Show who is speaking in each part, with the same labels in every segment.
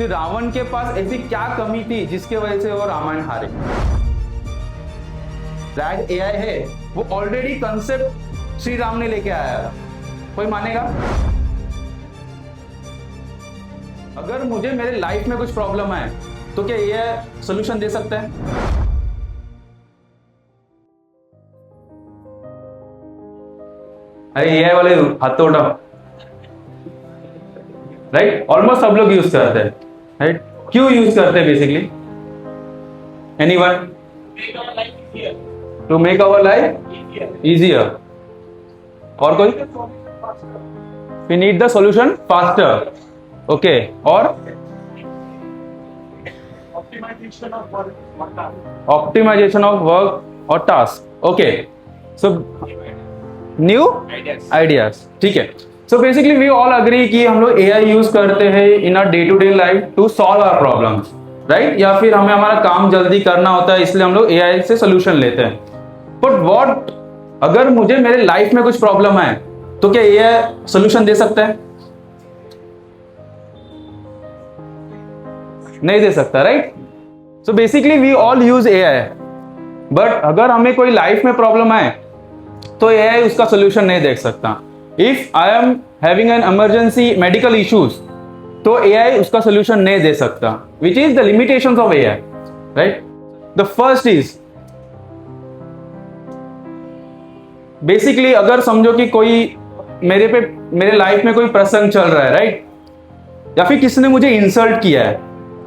Speaker 1: फिर रावण के पास ऐसी क्या कमी थी जिसके वजह से वो रामायण हारे? रैग एआई है, वो ऑलरेडी कंसेप्ट श्री राम ने लेके आया था। कोई मानेगा? अगर मुझे मेरे लाइफ में कुछ प्रॉब्लम है तो क्या ये सोल्यूशन दे सकता है? अरे एआई वाले हाथ तो उठाओ। राइट, ऑलमोस्ट सब लोग यूज करते हैं। राइट, क्यों यूज करते हैं basically? Anyone? To make our life easier. और कोई? We need the solution faster. Okay, और ऑप्टिमाइजेशन ऑफ वर्क और task. Okay, so new ideas. ठीक है, so basically we all agree कि हम लोग एआई यूज करते हैं in our day to day life to solve our problems, right? या फिर हमें हमारा काम जल्दी करना होता है, इसलिए हम लोग एआई से सोल्यूशन लेते हैं। बट व्हाट अगर मुझे मेरे लाइफ में कुछ प्रॉब्लम है तो क्या एआई सोल्यूशन दे सकता है? नहीं दे सकता, right? So basically we all use AI, but अगर हमें कोई लाइफ में प्रॉब्लम है तो एआई उसका सोल्यूशन नहीं दे सकता। If I am having an emergency medical issues तो एआई उसका सोल्यूशन नहीं दे सकता, which is the limitations of AI, right? The first is basically अगर समझो कि कोई मेरे लाइफ में कोई प्रसंग चल रहा है, राइट? या फिर किसी ने मुझे इंसल्ट किया है,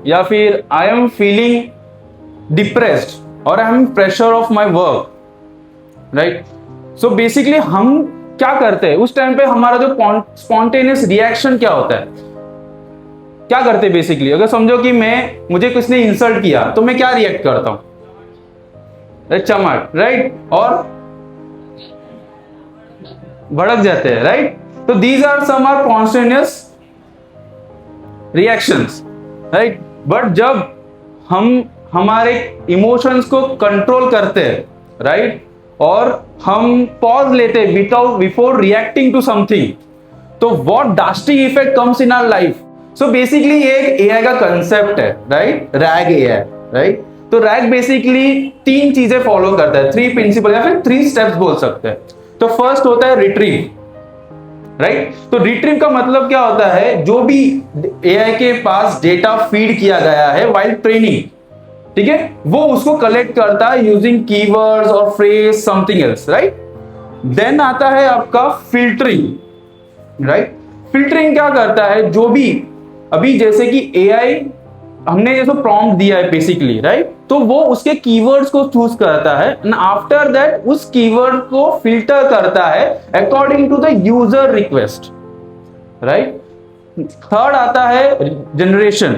Speaker 1: या फिर आई एम फीलिंग डिप्रेस्ड और I am pressure of my work, right? So basically हम क्या करते हैं उस टाइम पे? हमारा जो स्पॉन्टेनियस रिएक्शन क्या होता है, क्या करते हैं बेसिकली? अगर समझो कि मुझे किसने इंसल्ट किया तो मैं क्या रिएक्ट करता हूं? चमाट, राइट? और भड़क जाते हैं, राइट? तो these are some are spontaneous reactions, right? But जब हम हमारे इमोशंस को कंट्रोल करते हैं, राइट, और हम पॉज लेते हैं without before reacting to something, तो what drastic effect comes in our life. So basically ये एक एआई का कंसेप्ट है, राइट? RAG AI, right? तो रैग बेसिकली 3 चीजें फॉलो करता है, 3 प्रिंसिपल या फिर 3 स्टेप्स बोल सकते हैं। तो फर्स्ट होता है रिट्रीव, राइट? तो रिट्रीव का मतलब क्या होता है? जो भी एआई के पास डेटा फीड किया गया है व्हाइल ट्रेनिंग, ठीक है, वो उसको कलेक्ट करता है यूजिंग कीवर्ड्स और phrase something else, right? Then आता है आपका फिल्टरिंग, राइट? फिल्टरिंग क्या करता है? जो भी अभी जैसे कि एआई हमने जैसे प्रॉम्प्ट दिया है बेसिकली, राइट? तो वो उसके कीवर्ड्स को चूज करता है एंड आफ्टर दैट उस कीवर्ड को फिल्टर करता है according to the user request, right? Third आता है जनरेशन।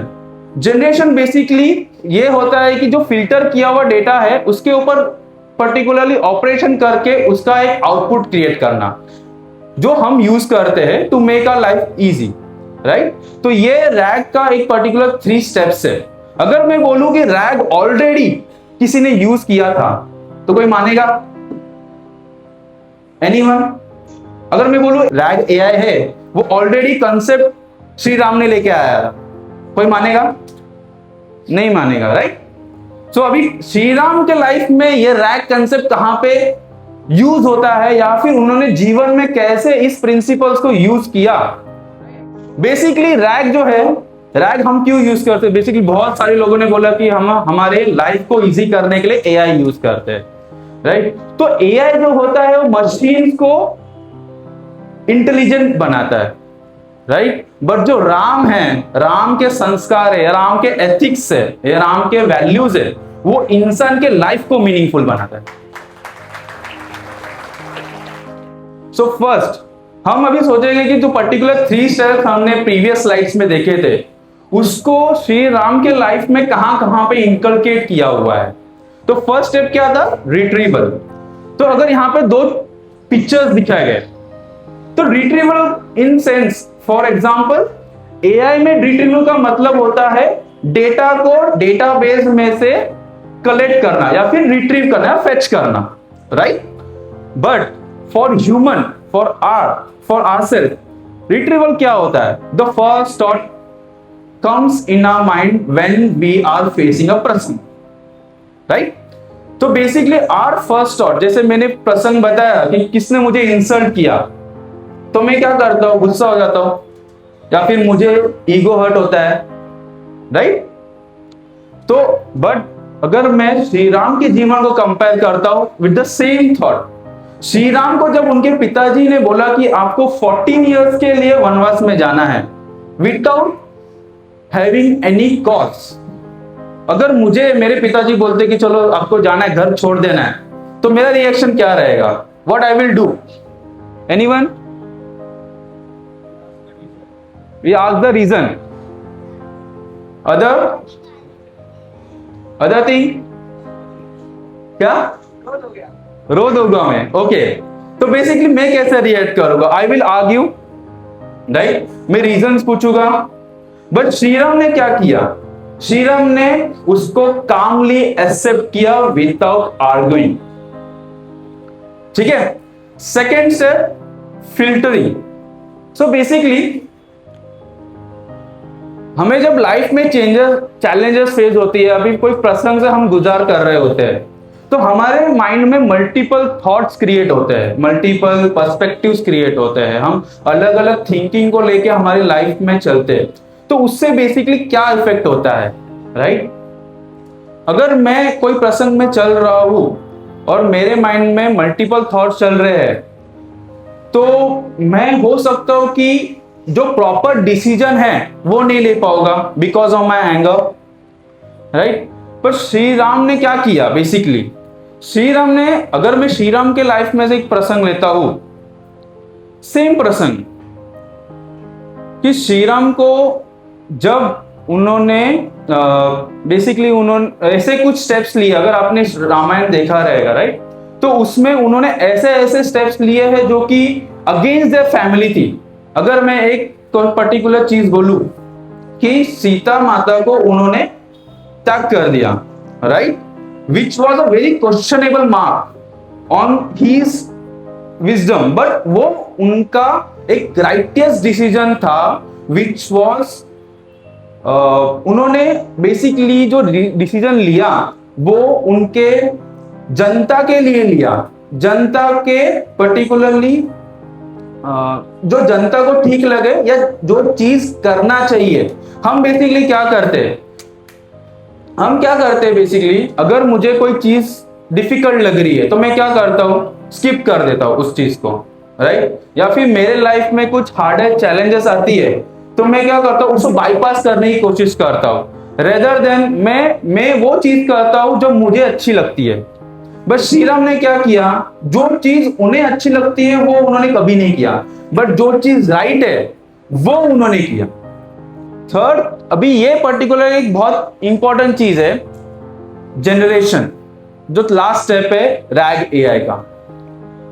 Speaker 1: जनरेशन बेसिकली ये होता है कि जो फिल्टर किया हुआ डेटा है उसके ऊपर पर्टिकुलरली ऑपरेशन करके उसका एक आउटपुट क्रिएट करना, जो हम यूज करते हैं to make our life easy, right? तो ये रैग का एक पर्टिकुलर 3 स्टेप्स है। अगर मैं बोलूं कि रैग ऑलरेडी किसी ने यूज किया था तो कोई मानेगा? एनीवन? अगर मैं बोलूं रैग एआई है, वो ऑलरेडी कंसेप्ट श्री राम ने लेके आया था, कोई मानेगा? नहीं मानेगा, राइट? सो अभी श्री राम के लाइफ में ये रैग कंसेप्ट कहां पे यूज होता है, या फिर उन्होंने जीवन में कैसे इस प्रिंसिपल्स को यूज किया? बेसिकली रैग जो है, रैग हम क्यों यूज करते हैं? बेसिकली बहुत सारे लोगों ने बोला कि हम हमारे लाइफ को इजी करने के लिए एआई यूज करते हैं, राइट? तो एआई जो होता है वो मशीन को इंटेलिजेंट बनाता है, राइट? बट जो राम है, राम के संस्कार है, राम के एथिक्स है, राम के वैल्यूज है, वो इंसान के लाइफ को मीनिंगफुल बनाता है। सो फर्स्ट हम अभी सोचेंगे कि जो पर्टिकुलर 3 स्टेप्स हमने प्रीवियस स्लाइड्स में देखे थे उसको श्री राम के लाइफ में कहां पे इंकलकेट किया हुआ है। तो फर्स्ट स्टेप क्या था? रिट्रीवल। तो अगर यहां पे 2 पिक्चर्स दिखाए गए तो retrieval in sense, for example AI में रिट्रीवल का मतलब होता है डेटा को डेटाबेस में से कलेक्ट करना या फिर रिट्रीव करना या फेच करना, right? But for human, for ourselves, retrieval क्या होता है? The first thought comes in our mind when we are facing a प्रसंग, right? तो बेसिकली आवर फर्स्ट थॉट, जैसे मैंने प्रसंग बताया कि किसने मुझे इंसल्ट किया, तो मैं क्या करता हूं, गुस्सा हो जाता हूं या फिर मुझे ईगो हर्ट होता है, राइट? तो बट अगर मैं श्री राम के जीवन को कंपेयर करता हूं with the same thought, Shri Ram को जब उनके पिताजी ने बोला कि आपको 14 इयर्स के लिए वनवास में जाना है विदाउट हैविंग एनी कॉज, अगर मुझे मेरे पिताजी बोलते कि चलो आपको जाना है, घर छोड़ देना है, तो मेरा रिएक्शन क्या रहेगा? What I will do? Anyone? We ask the reason, other thing, क्या रो दूंगा मैं, ओके। तो बेसिकली मैं कैसे रिएक्ट करूंगा? I will argue, right? मैं रीजंस पूछूंगा। बट श्रीराम ने क्या किया? श्रीराम ने उसको कामली एक्सेप्ट किया विदाउट आर्ग्यूइंग, ठीक है। Second step, filtering. So basically हमें जब लाइफ में चैलेंजेस फेस होती है, अभी कोई प्रसंग से हम गुजार कर रहे होते हैं, तो हमारे माइंड में मल्टीपल थॉट्स क्रिएट होते हैं, मल्टीपल पर्सपेक्टिव्स क्रिएट होते हैं, हम अलग अलग थिंकिंग को लेके हमारी लाइफ में चलते हैं। तो उससे बेसिकली क्या इफेक्ट होता है, राइट? अगर मैं कोई प्रसंग में चल रहा हूं और मेरे माइंड में मल्टीपल थॉट्स चल रहे हैं, तो मैं हो सकता हूं कि जो प्रॉपर डिसीजन है वो नहीं ले पाऊंगा because of my anger, right? पर श्री राम ने क्या किया? बेसिकली श्री राम ने, अगर मैं श्री राम के लाइफ में से एक प्रसंग लेता हूं, सेम प्रसंग, कि श्री राम को जब उन्होंने बेसिकली उन्होंने ऐसे कुछ स्टेप्स लिए, अगर आपने रामायण देखा रहेगा, राइट, तो उसमें उन्होंने ऐसे ऐसे स्टेप्स लिए हैं जो कि अगेंस्ट देयर फैमिली थी। अगर मैं एक पर्टिकुलर चीज बोलूं कि सीता माता को उन्होंने त्याग कर दिया, right, which was a very questionable mark on his wisdom, but वो उनका एक राइटियस डिसीजन था, विच वॉज उन्होंने बेसिकली जो डिसीजन लिया वो उनके जनता के लिए लिया, जनता के पर्टिकुलरली जो जनता को ठीक लगे या जो चीज करना चाहिए। हम बेसिकली क्या करते हैं बेसिकली, अगर मुझे कोई चीज डिफिकल्ट लग रही है तो मैं क्या करता हूं? स्किप कर देता हूं उस चीज को, राइट? या फिर मेरे लाइफ में कुछ हार्ड चैलेंजेस आती है तो मैं क्या करता हूं? उसको बाईपास करने की कोशिश करता हूं, रेदर देन मैं वो चीज करता हूं जो मुझे अच्छी लगती है। बट श्रीराम ने क्या किया? जो चीज उन्हें अच्छी लगती है वो उन्होंने कभी नहीं किया, बट जो चीज राइट है वो उन्होंने किया। थर्ड, अभी ये पर्टिकुलर एक बहुत इंपॉर्टेंट चीज है, जनरेशन, जो लास्ट स्टेप है रैग एआई का।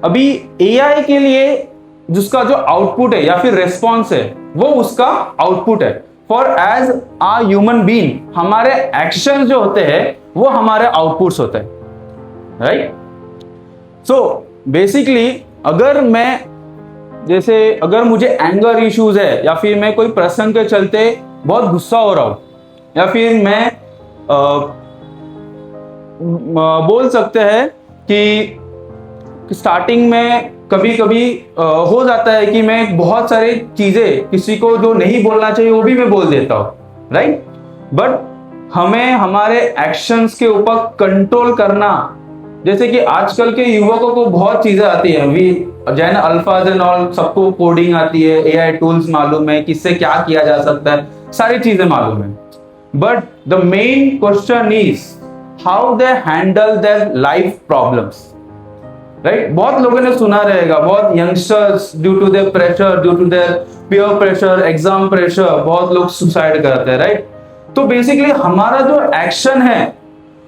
Speaker 1: अभी एआई के लिए जिसका जो आउटपुट है या फिर रेस्पॉन्स है वो उसका आउटपुट है। For as a human being, हमारे एक्शन जो होते हैं वो हमारे आउटपुट्स होते हैं, राइट? सो बेसिकली अगर मुझे एंगर इश्यूज है या फिर मैं कोई प्रसंग के चलते बहुत गुस्सा हो रहा हूं, या फिर मैं बोल सकते हैं कि स्टार्टिंग में कभी कभी हो जाता है कि मैं बहुत सारी चीजें किसी को जो नहीं बोलना चाहिए वो भी मैं बोल देता हूं, राइट? बट हमें हमारे एक्शंस के ऊपर कंट्रोल करना, जैसे कि आजकल के युवकों को बहुत चीजें आती है, जैन अल्फाज एंड ऑल, सबको कोडिंग आती है, एआई टूल्स मालूम है, किससे क्या किया जा सकता है, सारी चीजें मालूम है। But the main question is how they handle their life problems, right? बहुत लोगों ने सुना रहेगा, बहुत youngsters due to their pressure, due to their peer pressure, exam pressure, बहुत लोग सुसाइड करते हैं, राइट? तो बेसिकली हमारा जो एक्शन है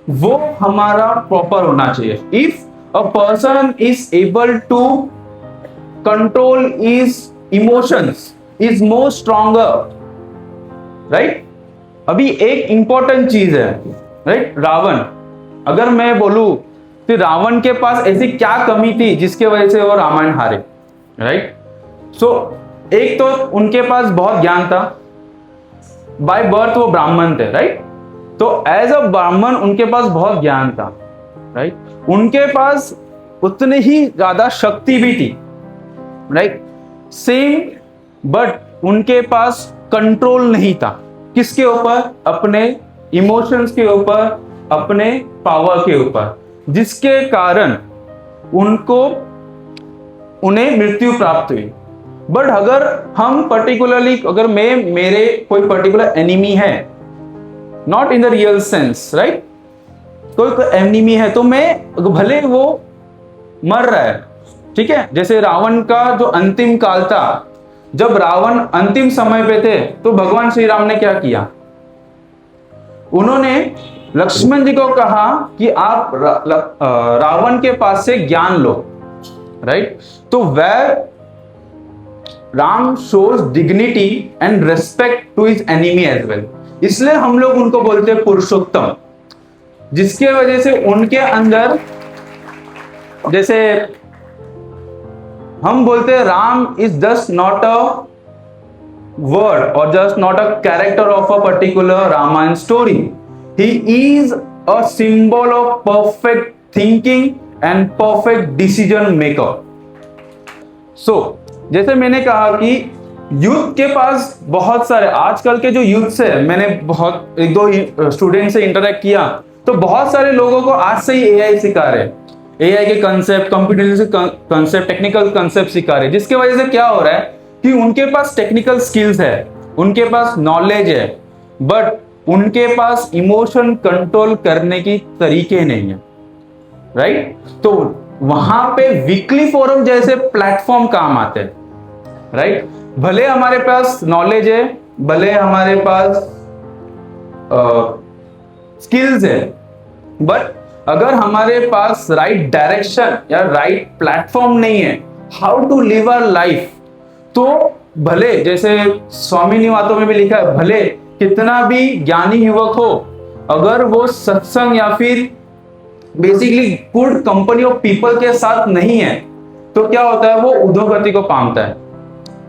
Speaker 1: वो हमारा प्रॉपर होना चाहिए। If a person is able to control is emotions, is more stronger, right? अभी एक इंपॉर्टेंट चीज है, राइट? रावण, अगर मैं बोलूं तो रावण के पास ऐसी क्या कमी थी जिसके वजह से वो रामायण हारे, राइट? सो एक तो उनके पास बहुत ज्ञान था, बाय बर्थ वो ब्राह्मण थे, राइट। तो एज अ ब्राह्मण उनके पास बहुत ज्ञान था, राइट। उनके पास उतनी ही ज्यादा शक्ति भी थी, राइट, सेम, बट उनके पास कंट्रोल नहीं था। किसके ऊपर? अपने इमोशंस के ऊपर, अपने पावर के ऊपर, जिसके कारण उन्हें मृत्यु प्राप्त हुई। बट अगर हम पर्टिकुलरली, अगर मेरे कोई पर्टिकुलर एनिमी है, not in the real sense, right, कोई एनिमी है, तो मैं, भले वो मर रहा है, ठीक है, जैसे रावण का जो अंतिम काल था, जब रावण अंतिम समय पे थे, तो भगवान श्री राम ने क्या किया? उन्होंने लक्ष्मण जी को कहा कि आप रावण के पास से ज्ञान लो, राइट। तो where Ram shows dignity and respect to his enemy as well, इसलिए हम लोग उनको बोलते हैं पुरुषोत्तम, जिसके वजह से उनके अंदर, जैसे हम बोलते हैं Ram is just not a word और just not a character of a particular Ramayana story, he is a symbol of perfect thinking and perfect decision maker. So जैसे मैंने कहा कि यूथ के पास बहुत सारे, आजकल के जो यूथ है, मैंने बहुत एक दो स्टूडेंट से इंटरेक्ट किया, तो बहुत सारे लोगों को आज से ही एआई सिखा रहे, एआई के concept, computer concept, technical concept सिखा रहे, जिसके वजह से क्या हो रहा है कि उनके पास टेक्निकल स्किल्स है, उनके पास नॉलेज है, बट उनके पास इमोशन कंट्रोल करने की तरीके नहीं है, राइट। तो वहां पे वीकली फोरम जैसे प्लेटफॉर्म काम आते हैं, राइट। भले हमारे पास नॉलेज है, भले हमारे पास स्किल्स है, बट अगर हमारे पास राइट डायरेक्शन या राइट प्लेटफॉर्म नहीं है, how to live our life, तो भले, जैसे स्वामी निवातों में भी लिखा है, भले कितना भी ज्ञानी युवक हो, अगर वो सत्संग या फिर basically good company of people के साथ नहीं है, तो क्या होता है, वो उधोगति को पामता है,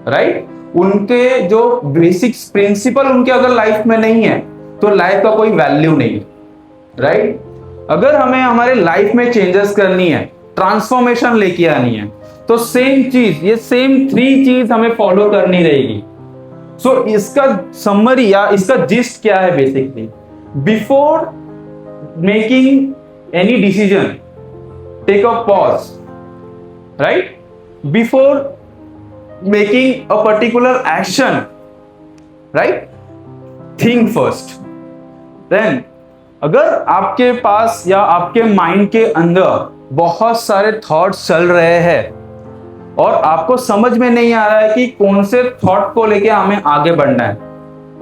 Speaker 1: राइट। उनके जो बेसिक प्रिंसिपल उनके अगर लाइफ में नहीं है, तो लाइफ का कोई वैल्यू नहीं, राइट। अगर हमें हमारे लाइफ में चेंजेस करनी है, ट्रांसफॉर्मेशन लेके आनी है, तो सेम चीज, ये सेम 3 चीज हमें फॉलो करनी रहेगी। सो इसका समरी या इसका जिस्ट क्या है? Basically, before making any decision, take a pause, right. Before making a particular action, right, think first, then अगर आपके पास या आपके माइंड के अंदर बहुत सारे थॉट्स चल रहे हैं और आपको समझ में नहीं आ रहा है कि कौन से थॉट को लेके हमें आगे बढ़ना है,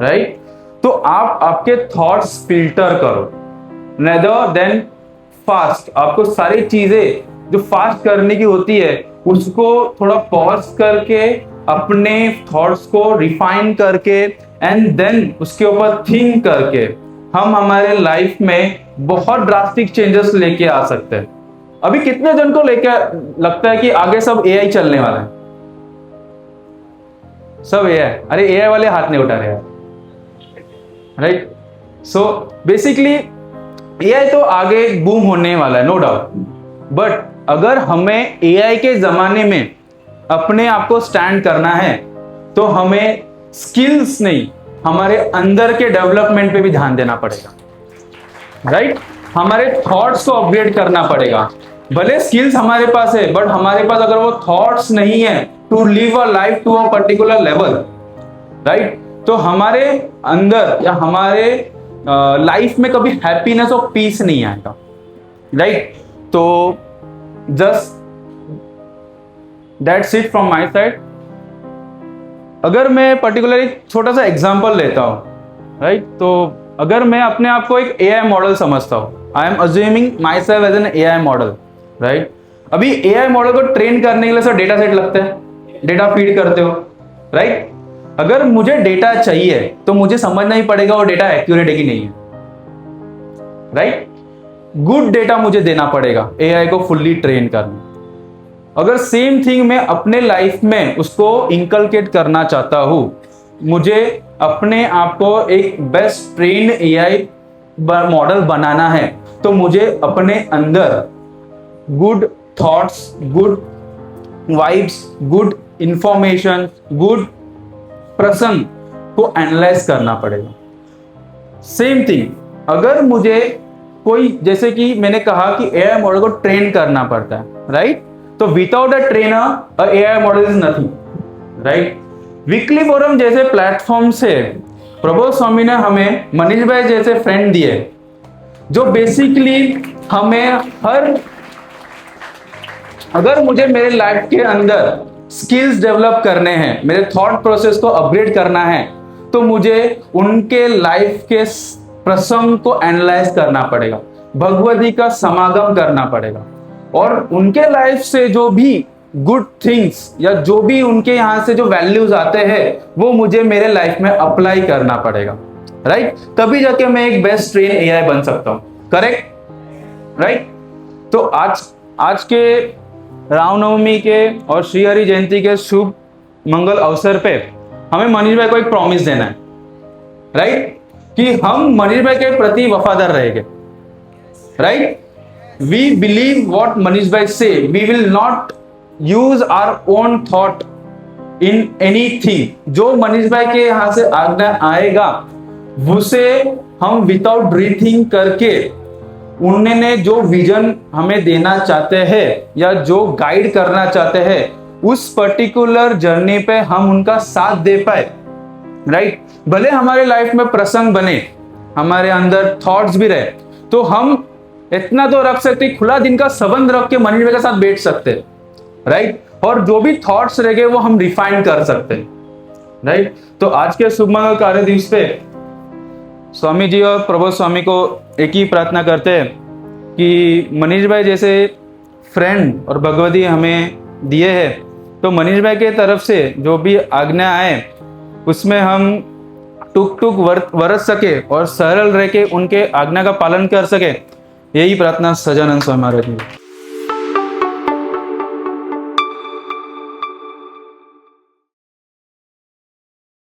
Speaker 1: राइट, तो आप आपके थॉट्स फिल्टर करो, नेदर देन फास्ट। आपको सारी चीजें जो फास्ट करने की होती है, उसको थोड़ा पॉज करके, अपने थॉट्स को रिफाइन करके, एंड देन उसके ऊपर थिंक करके हम हमारे लाइफ में बहुत ड्रास्टिक चेंजेस लेके आ सकते हैं। अभी कितने जन को लेके लगता है कि आगे सब एआई चलने वाला है? सब एआई, अरे एआई वाले हाथ नहीं उठा रहे हैं, राइट। सो बेसिकली एआई तो आगे बूम होने वाला है, नो डाउट, बट अगर हमें एआई के जमाने में अपने आप को स्टैंड करना है, तो हमें स्किल्स नहीं, हमारे अंदर के डेवलपमेंट पे भी ध्यान देना पड़ेगा, राइट। हमारे थॉट्स को अपग्रेड करना पड़ेगा। भले स्किल्स हमारे पास है, बट हमारे पास अगर वो थॉट्स नहीं है to live a life to a particular level, right, तो हमारे अंदर या हमारे लाइफ में कभी हैप्पीनेस और पीस नहीं आएगा, राइट। तो just that's it from my side. अगर मैं पर्टिकुलर एक छोटा सा एग्जांपल लेता हूं, राइट, तो अगर मैं अपने आप को एक एआई मॉडल समझता हूं, I am assuming my self as an AI model, right. अभी एआई मॉडल को ट्रेन करने के लिए सर डेटा सेट लगता है, डेटा फीड करते हो, राइट। अगर मुझे डेटा चाहिए तो मुझे समझना ही पड़ेगा वो डेटा एक्यूरेट है कि नहीं है, राइट। गुड डेटा मुझे देना पड़ेगा एआई को फुल्ली ट्रेन करने। अगर सेम थिंग मैं अपने लाइफ में उसको इंकलकेट करना चाहता हूं, मुझे अपने आप को एक बेस्ट ट्रेन एआई मॉडल बनाना है, तो मुझे अपने अंदर good thoughts, good vibes, good information, good प्रसंग को एनालाइज करना पड़ेगा। सेम थिंग, अगर मुझे कोई, जैसे कि मैंने कहा कि एआई मॉडल को ट्रेन करना पड़ता है, राइट? तो without a trainer a AI model is nothing, right? Weekly forum जैसे प्लेटफॉर्म से प्रबोध स्वामी ने हमें मनीष भाई जैसे फ्रेंड दिए, जो बेसिकली हमें अगर मुझे मेरे लाइफ के अंदर स्किल्स डेवलप करने हैं, मेरे थॉट प्रोसेस को अपग्रेड करना है, तो मुझे उनके लाइफ के प्रसंग को एनालाइज करना पड़ेगा, भगवती का समागम करना पड़ेगा, और उनके लाइफ से जो भी गुड थिंग्स या जो भी उनके यहां से जो वैल्यूज आते हैं वो मुझे मेरे लाइफ में अप्लाई करना पड़ेगा, राइट? तभी जाके मैं एक बेस्ट ट्रेन एआई बन सकता हूं, करेक्ट, राइट? तो आज के रामनवमी के और श्री हरि जयंती के शुभ मंगल अवसर पे हमें मनीष भाई को एक प्रॉमिस देना है, राइट? कि हम मनीष भाई के प्रति वफादार रहेंगे, right? We believe what Manish भाई से, we will not use our own thought in anything. जो मनीष भाई के यहां से आज्ञा आएगा उसे हम विदाउट रीथिंक करके उन्होंने जो विजन हमें देना चाहते हैं या जो गाइड करना चाहते हैं उस पर्टिकुलर जर्नी पे हम उनका साथ दे पाए, राइट? भले हमारे लाइफ में प्रसंग बने, हमारे अंदर थॉट्स भी रहे, तो हम इतना तो रख सकते, खुला दिन का संबंध रख के मनीष भाई के साथ बैठ सकते, राइट? और जो भी थॉट्स रह गए वो हम रिफाइन कर सकते, राइट? तो आज के शुभ मंगल कार्य दिवस पे स्वामी जी और प्रबोध स्वामी को एक ही प्रार्थना करते हैं कि मनीष भाई जैसे फ्रेंड और भगवती हमें दिए हैं, तो मनीष भाई के तरफ से जो भी आज्ञा आए उसमें हम टुक टुक वरस सके और सरल रह के उनके आज्ञा का पालन कर सके, यही प्रार्थना सजानंद स्वामी महाराज जी।